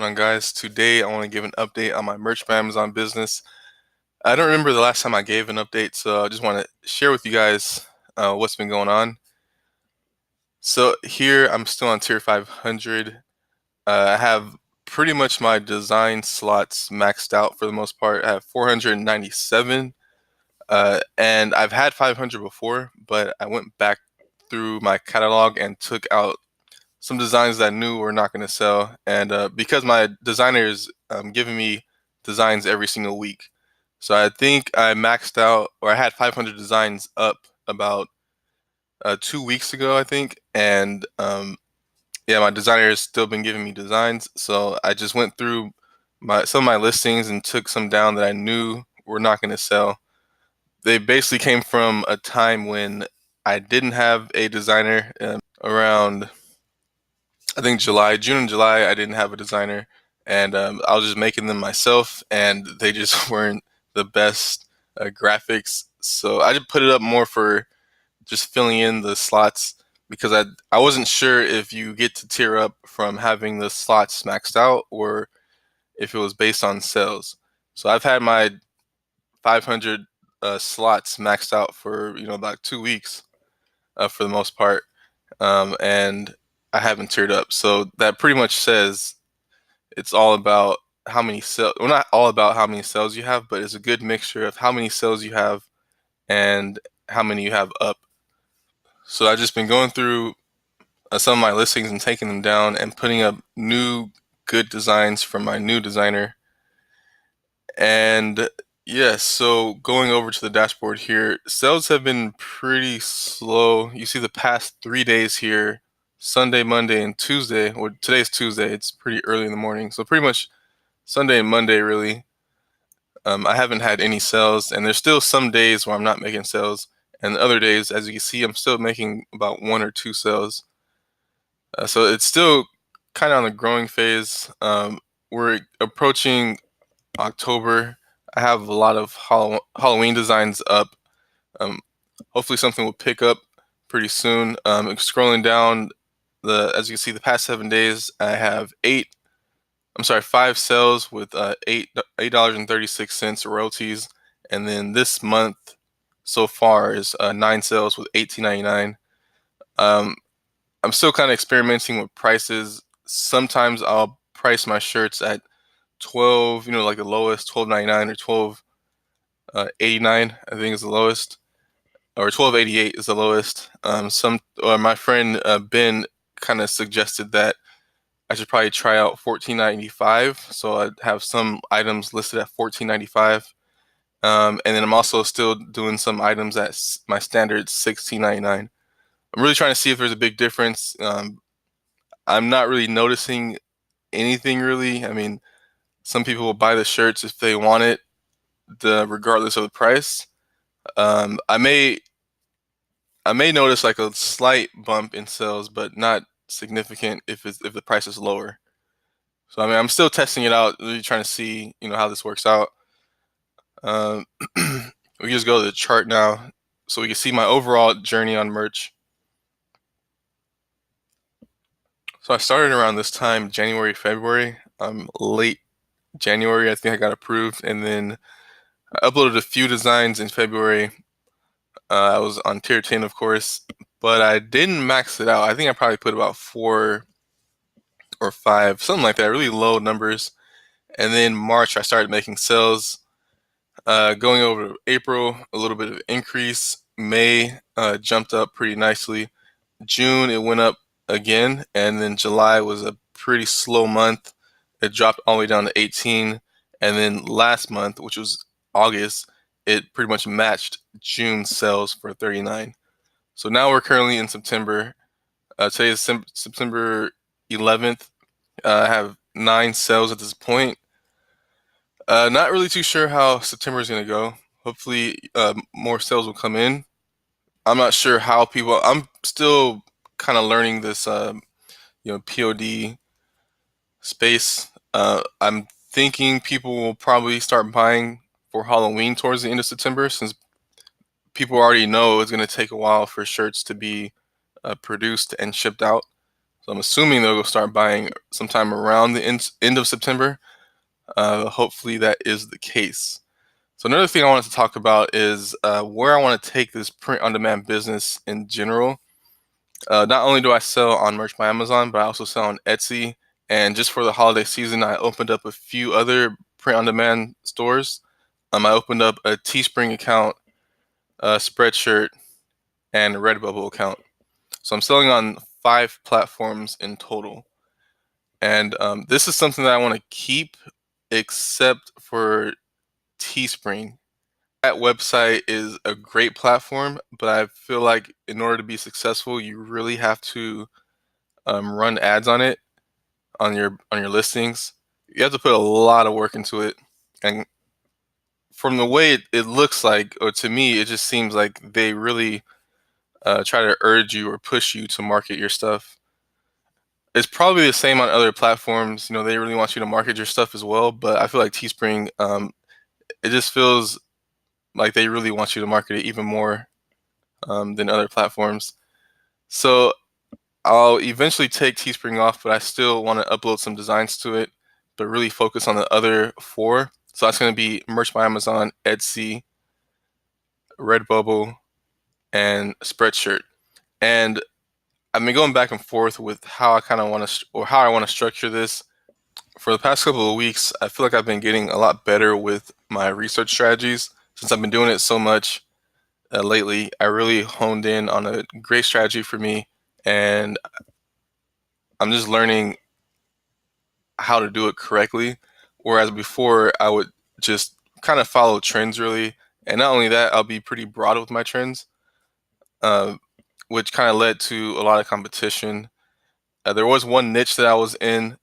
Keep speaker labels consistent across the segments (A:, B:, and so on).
A: On, guys? Today I want to give an update on my merch by Amazon business. I don't remember the last time I gave an update, so I just want to share with you guys what's been going on. So here I'm still on tier 500. I have pretty much my design slots maxed out for the most part. I have 497, and I've had 500 before, but I went back through my catalog and took out some designs that I knew were not going to sell. And because my designer is giving me designs every single week, so I think I maxed out, or I had 500 designs up about 2 weeks ago, I think. And yeah, my designer has still been giving me designs. So I just went through some of my listings and took some down that I knew were not going to sell. They basically came from a time when I didn't have a designer, around, I think, June and July. I didn't have a designer, and I was just making them myself, and they just weren't the best graphics. So I just put it up more for just filling in the slots, because I wasn't sure if you get to tier up from having the slots maxed out or if it was based on sales. So I've had my 500 slots maxed out for about 2 weeks, for the most part, and I haven't tiered up. So that pretty much says it's all about how many sales. Well, not all about how many sales you have, but it's a good mixture of how many sales you have and how many you have up. So I've just been going through some of my listings and taking them down and putting up new good designs from my new designer. And yes, so going over to the dashboard here, sales have been pretty slow. You see the past 3 days here, Sunday, Monday, and Tuesday. Well, today's Tuesday. It's pretty early in the morning. So pretty much Sunday and Monday, really. I haven't had any sales, and there's still some days where I'm not making sales. And the other days, as you can see, I'm still making about 1 or 2 sales. So it's still kind of on the growing phase. We're approaching October. I have a lot of Halloween designs up. Um, Hopefully something will pick up pretty soon. Scrolling down, as you can see, the past 7 days, I have 5 sales with $8.36 royalties, and then this month so far is 9 sales with $18.99. I'm still kind of experimenting with prices. Sometimes I'll price my shirts at 12, like the lowest, 12.99 or 12.89, I think is the lowest, or 12.88 is the lowest. My friend Ben kind of suggested that I should probably try out 14.95, so I'd have some items listed at 14.95, and then I'm also still doing some items at my standard 16.99. I'm really trying to see if there's a big difference. I'm not really noticing anything really. I mean, some people will buy the shirts if they want it, regardless of the price. I may notice like a slight bump in sales, but not significant if the price is lower. So I mean, I'm still testing it out, really trying to see how this works out. Um, we just go to the chart now, so we can see my overall journey on merch. So I started around this time, January, February. Late January, I think I got approved, and then I uploaded a few designs in February. I was on tier 10, of course, but I didn't max it out. I think I probably put about 4 or 5, something like that, really low numbers. And then March, I started making sales. Going over to April, a little bit of increase. May jumped up pretty nicely. June, it went up again, and then July was a pretty slow month. It dropped all the way down to 18, and then last month, which was August, it pretty much matched June sales for 39. So now we're currently in September. Today is September 11th. I have 9 sales at this point. Not really too sure how September is going to go. Hopefully, more sales will come in. I'm not sure how people. I'm still kind of learning this, POD space. I'm thinking people will probably start buying for Halloween towards the end of September, since people already know it's going to take a while for shirts to be produced and shipped out. So I'm assuming they'll go start buying sometime around the end of September. Hopefully that is the case. So another thing I wanted to talk about is where I want to take this print-on-demand business in general. Not only do I sell on Merch by Amazon, but I also sell on Etsy. And just for the holiday season, I opened up a few other print-on-demand stores. I opened up a Teespring account, a Spreadshirt, and a Redbubble account. So I'm selling on 5 platforms in total. And this is something that I want to keep, except for Teespring. That website is a great platform, but I feel like in order to be successful, you really have to run ads on it on your listings. You have to put a lot of work into it, and from the way it looks like, or to me, it just seems like they really try to urge you or push you to market your stuff. It's probably the same on other platforms. They really want you to market your stuff as well, but I feel like Teespring, it just feels like they really want you to market it even more than other platforms. So I'll eventually take Teespring off, but I still want to upload some designs to it, but really focus on the other 4. So that's going to be Merch by Amazon, Etsy, Redbubble, and Spreadshirt. And I've been going back and forth with how I kind of want to, or how I want to structure this. For the past couple of weeks, I feel like I've been getting a lot better with my research strategies. Since I've been doing it so much lately, I really honed in on a great strategy for me, and I'm just learning how to do it correctly. Whereas before, I would just kind of follow trends really, and not only that, I'll be pretty broad with my trends, uh, which kind of led to a lot of competition. There was one niche that I was in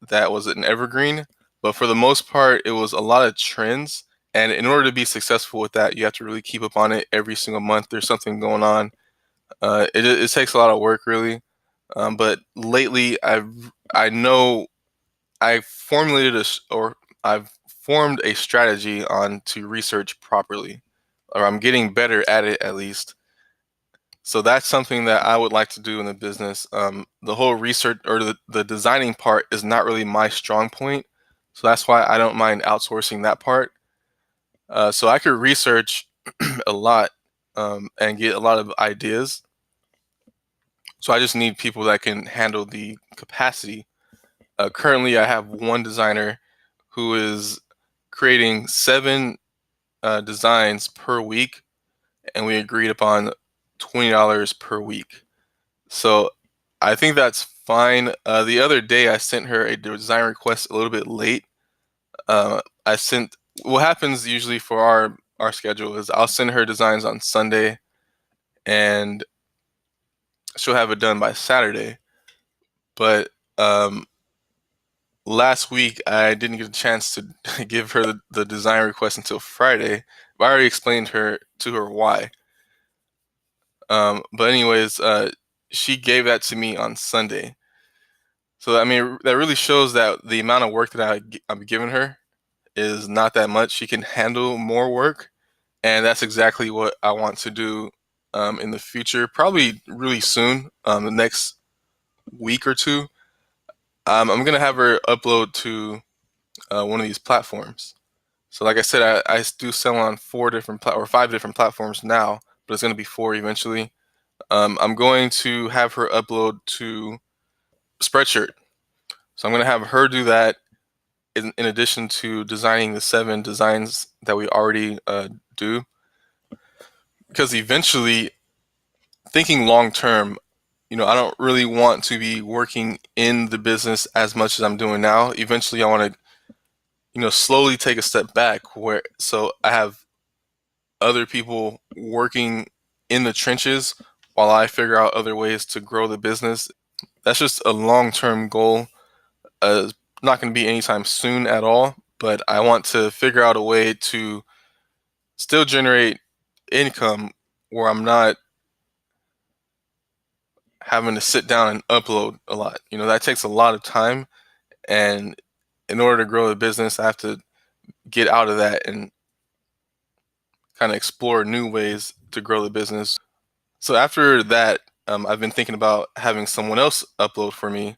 A: that was an evergreen, but for the most part, it was a lot of trends. And in order to be successful with that, you have to really keep up on it every single month. There's something going on. It takes a lot of work, really. But lately, I know I formulated or I've formed a strategy on to research properly, or I'm getting better at it at least. So that's something that I would like to do in the business. The whole research or the designing part is not really my strong point. So that's why I don't mind outsourcing that part. So I could research a lot and get a lot of ideas. So I just need people that can handle the capacity. Currently, I have one designer who is creating 7 designs per week, and we agreed upon $20 per week. So I think that's fine. The other day, I sent her a design request a little bit late. I sent What happens usually for our schedule is I'll send her designs on Sunday, and she'll have it done by Saturday. But last week, I didn't get a chance to give her the design request until Friday. But I already explained to her why. But anyways, she gave that to me on Sunday. So I mean, that really shows that the amount of work that I'm giving her is not that much. She can handle more work, and that's exactly what I want to do in the future. Probably really soon, the next week or two. I'm gonna have her upload to one of these platforms. So, like I said, I do sell on 5 different platforms now, but it's gonna be 4 eventually. I'm going to have her upload to Spreadshirt. So I'm going to have her do that in addition to designing the 7 designs that we already do. Because eventually, thinking long term, I don't really want to be working in the business as much as I'm doing now. Eventually, I want to, slowly take a step back so I have other people working in the trenches while I figure out other ways to grow the business. That's just a long term goal. Not going to be anytime soon at all, but I want to figure out a way to still generate income where I'm not having to sit down and upload a lot. That takes a lot of time, and in order to grow the business, I have to get out of that and kind of explore new ways to grow the business. So after that, I've been thinking about having someone else upload for me.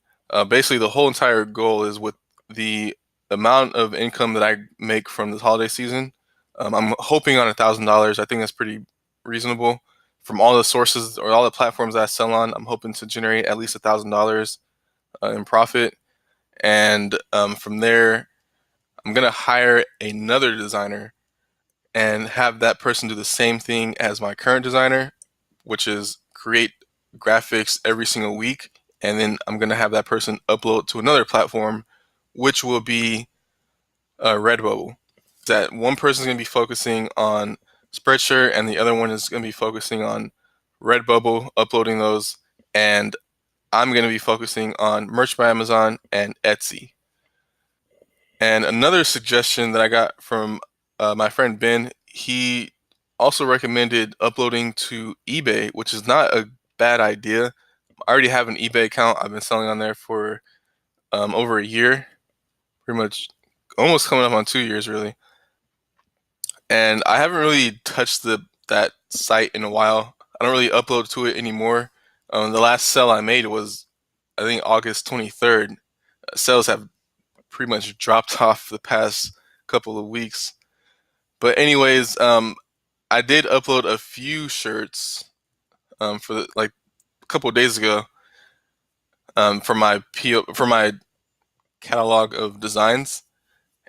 A: Basically, the whole entire goal is with the amount of income that I make from this holiday season. I'm hoping on $1,000. I think that's pretty reasonable. From all the sources or all the platforms that I sell on, I'm hoping to generate at least $1,000 in profit. And from there, I'm gonna hire another designer and have that person do the same thing as my current designer, which is create graphics every single week. And then I'm gonna have that person upload to another platform, which will be Redbubble. That one person is gonna be focusing on Spreadshirt, and the other one is gonna be focusing on Redbubble, uploading those, and I'm gonna be focusing on Merch by Amazon and Etsy. And another suggestion that I got from my friend Ben, he also recommended uploading to eBay, which is not a bad idea. I already have an eBay account. I've been selling on there for over a year, pretty much almost coming up on 2 years, really. And I haven't really touched that site in a while. I don't really upload to it anymore. The last sell I made was, I think, August 23rd. Sales have pretty much dropped off the past couple of weeks. But anyways, I did upload a few shirts like a couple of days ago for my catalog of designs,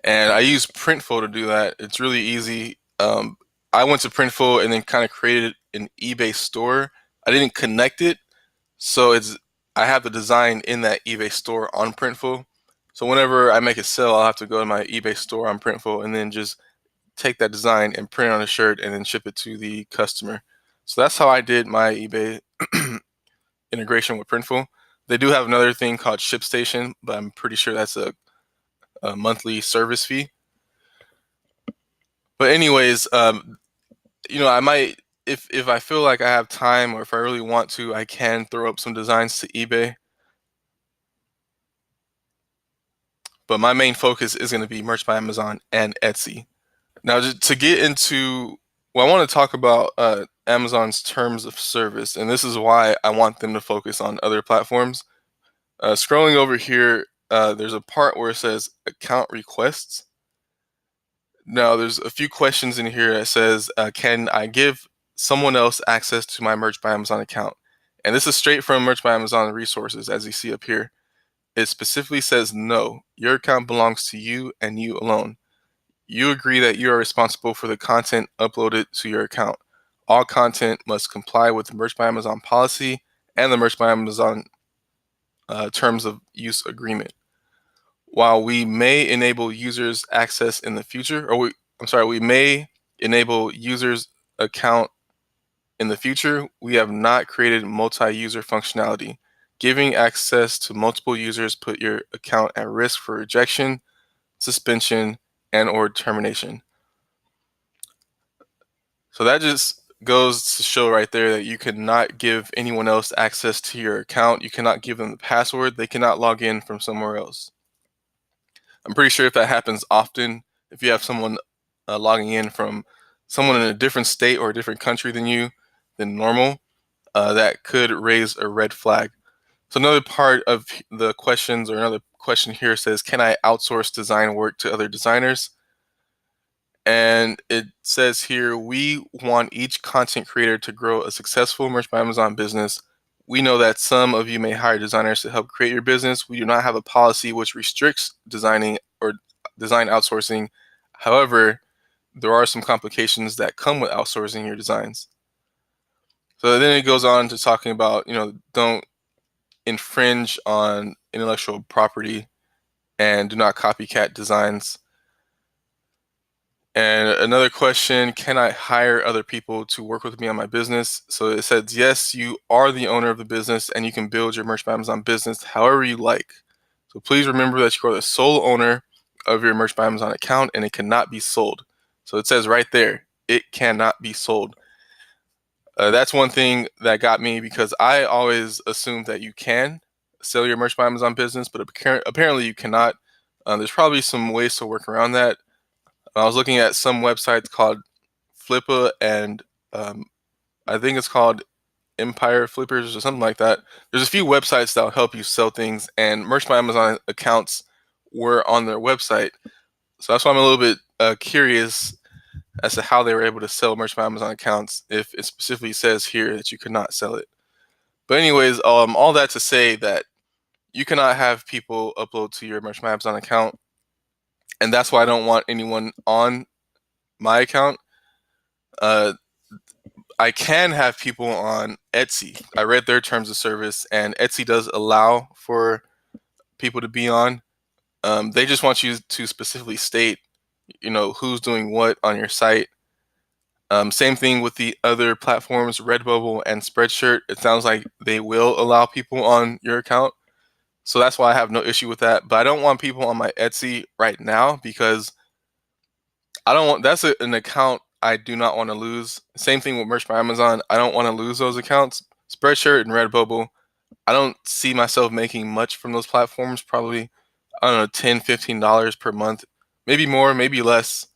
A: and I use Printful to do that. It's really easy. I went to Printful and then kind of created an eBay store. I didn't connect it, so I have the design in that eBay store on Printful. So whenever I make a sale, I'll have to go to my eBay store on Printful and then just take that design and print it on a shirt and then ship it to the customer. So that's how I did my eBay integration with Printful. They do have another thing called ShipStation, but I'm pretty sure that's a monthly service fee. But anyways, I might, if I feel like I have time or if I really want to, I can throw up some designs to eBay. But my main focus is going to be Merch by Amazon and Etsy. Now, just to get into, well, I want to talk about Amazon's terms of service, and this is why I want them to focus on other platforms. Scrolling over here, there's a part where it says account requests. Now, there's a few questions in here that says, can I give someone else access to my Merch by Amazon account? And this is straight from Merch by Amazon resources, as you see up here. It specifically says, no, your account belongs to you and you alone. You agree that you are responsible for the content uploaded to your account. All content must comply with the Merch by Amazon policy and the Merch by Amazon terms of use agreement. While we may enable users access in the future, we may enable users account in the future, we have not created multi-user functionality. Giving access to multiple users put your account at risk for rejection, suspension, and or termination. So that just goes to show right there that you cannot give anyone else access to your account. You cannot give them the password. They cannot log in from somewhere else. I'm pretty sure if that happens often, if you have someone logging in from someone in a different state or a different country than normal, that could raise a red flag. So another part of the questions, or another question here says, can I outsource design work to other designers? And it says here, we want each content creator to grow a successful Merch by Amazon business. We know that some of you may hire designers to help create your business. We do not have a policy which restricts designing or design outsourcing. However, there are some complications that come with outsourcing your designs. So then it goes on to talking about, don't infringe on intellectual property and do not copycat designs. And another question, can I hire other people to work with me on my business? So it says, yes, you are the owner of the business and you can build your Merch by Amazon business however you like. So please remember that you are the sole owner of your Merch by Amazon account and it cannot be sold. So it says right there, it cannot be sold. That's one thing that got me, because I always assumed that you can sell your Merch by Amazon business, but apparently you cannot. There's probably some ways to work around that. I was looking at some websites called Flippa and I think it's called Empire Flippers or something like that. There's a few websites that'll help you sell things, and Merch by Amazon accounts were on their website. So that's why I'm a little bit curious as to how they were able to sell Merch by Amazon accounts if it specifically says here that you could not sell it. But anyways, all that to say that you cannot have people upload to your Merch by Amazon account, and that's why I don't want anyone on my account. I can have people on Etsy. I read their terms of service, and Etsy does allow for people to be on. They just want you to specifically state, who's doing what on your site. Same thing with the other platforms, Redbubble and Spreadshirt. It sounds like they will allow people on your account. So that's why I have no issue with that. But I don't want people on my Etsy right now because I don't want, that's an account I do not want to lose. Same thing with Merch by Amazon. I don't want to lose those accounts. Spreadshirt and Redbubble, I don't see myself making much from those platforms. Probably, I don't know, $10, $15 per month, maybe more, maybe less,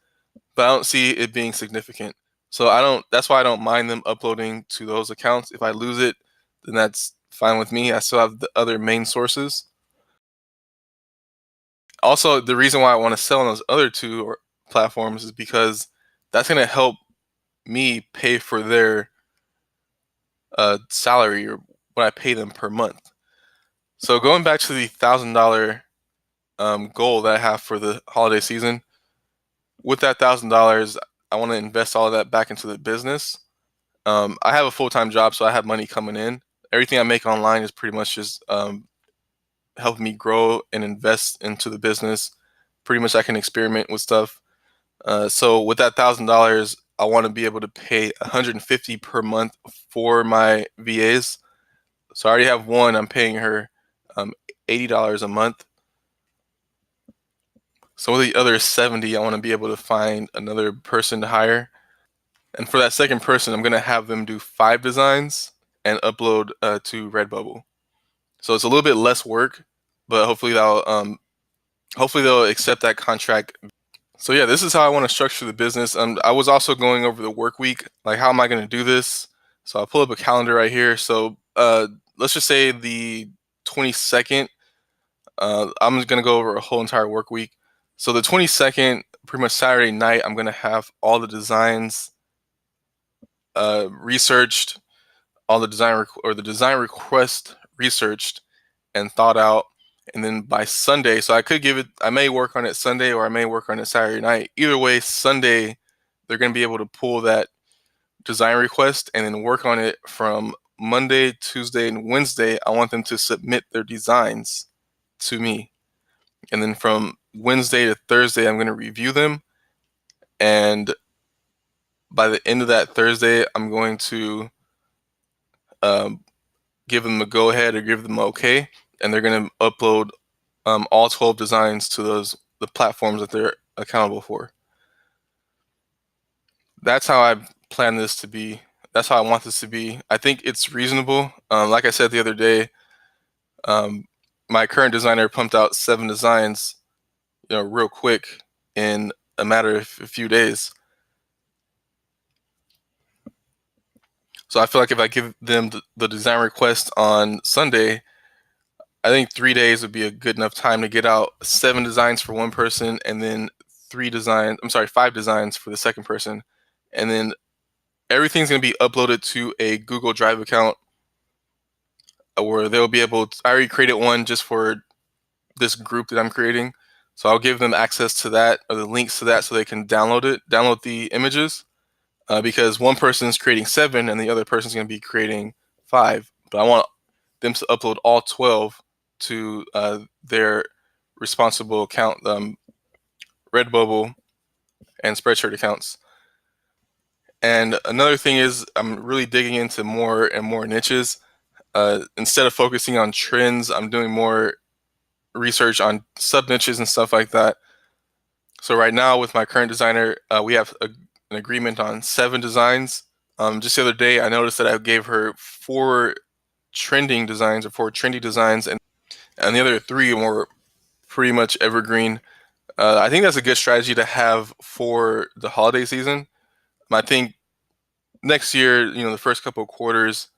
A: but I don't see it being significant. So that's why I don't mind them uploading to those accounts. If I lose it, then that's fine with me. I still have the other main sources. Also, the reason why I want to sell on those other two platforms is because that's going to help me pay for their salary or what I pay them per month. So going back to the $1,000 goal that I have for the holiday season, with that $1,000, I want to invest all of that back into the business. I have a full-time job, so I have money coming in. Everything I make online is pretty much just helping me grow and invest into the business. Pretty much I can experiment with stuff. So with that $1,000, I want to be able to pay $150 per month for my VAs. So I already have one. I'm paying her $80 a month. So with the other 70, I want to be able to find another person to hire. And for that second person, I'm going to have them do 5 designs and upload to Redbubble. So it's a little bit less work, but hopefully they'll accept that contract. So yeah, this is how I want to structure the business. I was also going over the work week, like how am I going to do this? So I'll pull up a calendar right here. So let's just say the 22nd. I'm just going to go over a whole entire work week. So the 22nd, pretty much Saturday night, I'm going to have all the designs researched, all the design request researched and thought out. And then by Sunday, so I may work on it Sunday or I may work on it Saturday night. Either way, Sunday, they're going to be able to pull that design request and then work on it from Monday, Tuesday, and Wednesday. I want them to submit their designs to me. And then from Wednesday to Thursday, I'm going to review them. And by the end of that Thursday, I'm going to give them a go ahead or give them okay. And they're going to upload all 12 designs to the platforms that they're accountable for. That's how I plan this to be. That's how I want this to be. I think it's reasonable. Like I said the other day, my current designer pumped out 7 designs, real quick in a matter of a few days. So I feel like if I give them the design request on Sunday, I think 3 days would be a good enough time to get out 7 designs for one person and then 5 designs for the second person. And then everything's going to be uploaded to a Google Drive account where they'll be able to, I already created one just for this group that I'm creating. So I'll give them access to that or the links to that so they can download the images because one person is creating 7 and the other person is going to be creating 5. But I want them to upload all 12 to their responsible account, Redbubble and Spreadshirt accounts. And another thing is I'm really digging into more and more niches. Instead of focusing on trends, I'm doing more research on sub niches and stuff like that. So right now with my current designer, we have an agreement on 7 designs. Just the other day, I noticed that I gave her 4 trending designs or 4 trendy designs, and the other 3 were pretty much evergreen. I think that's a good strategy to have for the holiday season. I think next year, the first couple of quarters,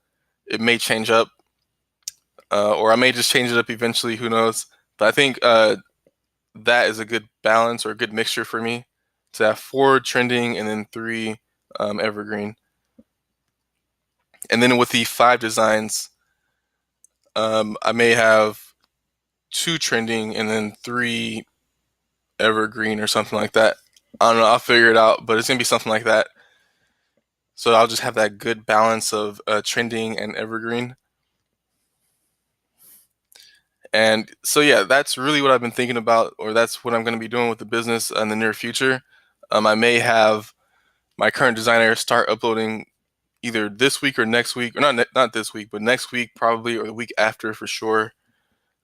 A: it may change up, or I may just change it up eventually. Who knows? But I think that is a good balance or a good mixture for me to have 4 trending and then 3 evergreen. And then with the 5 designs, I may have 2 trending and then 3 evergreen or something like that. I don't know. I'll figure it out, but it's gonna be something like that. So I'll just have that good balance of trending and evergreen. And so yeah, that's really what I've been thinking about, or that's what I'm going to be doing with the business in the near future. I may have my current designer start uploading either this week or next week, or not this week, but next week probably, or the week after for sure.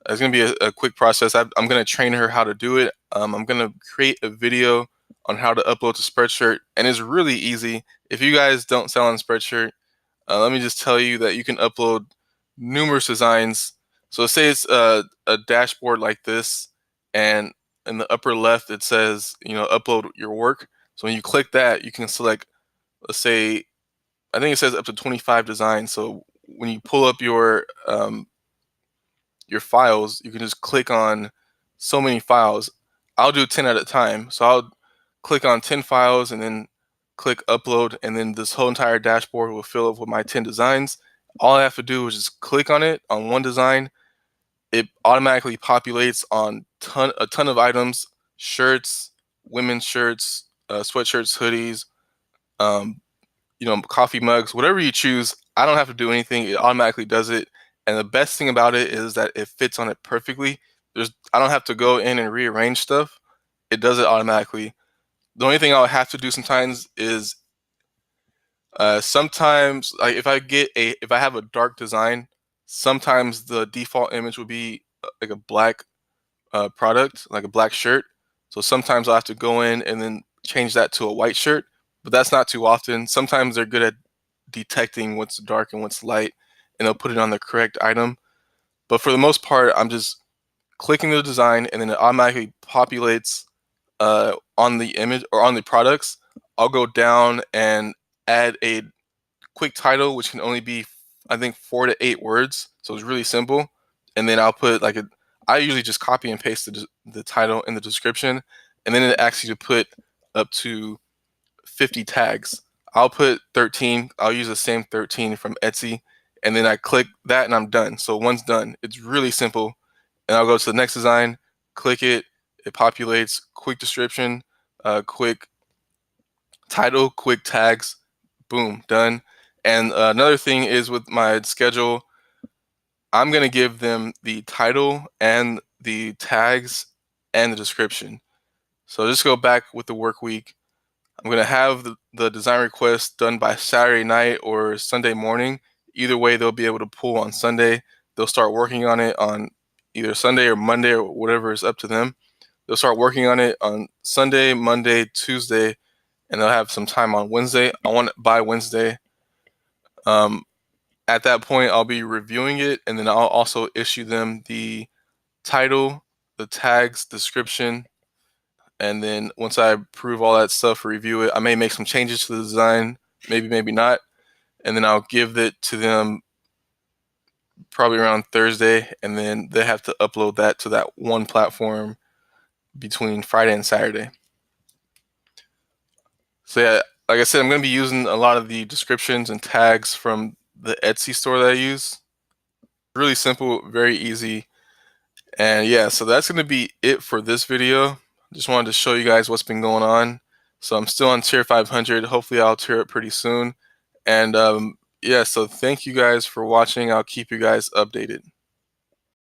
A: It's going to be a quick process. I'm going to train her how to do it. I'm going to create a video on how to upload to Spreadshirt, and it's really easy. If you guys don't sell on Spreadshirt, let me just tell you that you can upload numerous designs. So say it's a dashboard like this, and in the upper left it says, upload your work. So when you click that, you can select, let's say, I think it says up to 25 designs. So when you pull up your files, you can just click on so many files. I'll do 10 at a time. So I'll click on 10 files and then click upload, and then this whole entire dashboard will fill up with my 10 designs. All I have to do is just click on it on one design. It automatically populates on a ton of items: shirts, women's shirts, sweatshirts, hoodies, um, coffee mugs, whatever you choose. I don't have to do anything. It automatically does it. And the best thing about it is that it fits on it perfectly. I don't have to go in and rearrange stuff. It does it automatically. The only thing I'll have to do sometimes is sometimes, like, if I have a dark design, sometimes the default image will be like a black product, like a black shirt. So sometimes I'll have to go in and then change that to a white shirt, but that's not too often. Sometimes they're good at detecting what's dark and what's light, and they'll put it on the correct item. But for the most part, I'm just clicking the design, and then it automatically populates on the image or on the products. I'll go down and add a quick title, which can only be, I think, 4 to 8 words. So it's really simple. And then I'll put I usually just copy and paste the title in the description, and then it asks you to put up to 50 tags. I'll put 13. I'll use the same 13 from Etsy, and then I click that and I'm done. So once done, it's really simple. And I'll go to the next design, click it, it populates, quick description, quick title, quick tags, boom, done. And another thing is with my schedule, I'm going to give them the title and the tags and the description. So just go back with the work week. I'm going to have the design request done by Saturday night or Sunday morning. Either way, they'll be able to pull on Sunday. They'll start working on it on either Sunday or Monday or whatever is up to them. They'll start working on it on Sunday, Monday, Tuesday, and they'll have some time on Wednesday. I want it by Wednesday. At that point, I'll be reviewing it, and then I'll also issue them the title, the tags, description, and then once I approve all that stuff, review it, I may make some changes to the design, maybe not, and then I'll give it to them probably around Thursday, and then they have to upload that to that one platform between Friday and Saturday. So yeah, like I said, I'm going to be using a lot of the descriptions and tags from the Etsy store that I use. Really simple, very easy. And yeah, so that's going to be it for this video. Just wanted to show you guys what's been going on. So I'm still on tier 500. Hopefully I'll tier it pretty soon. And yeah, so thank you guys for watching. I'll keep you guys updated.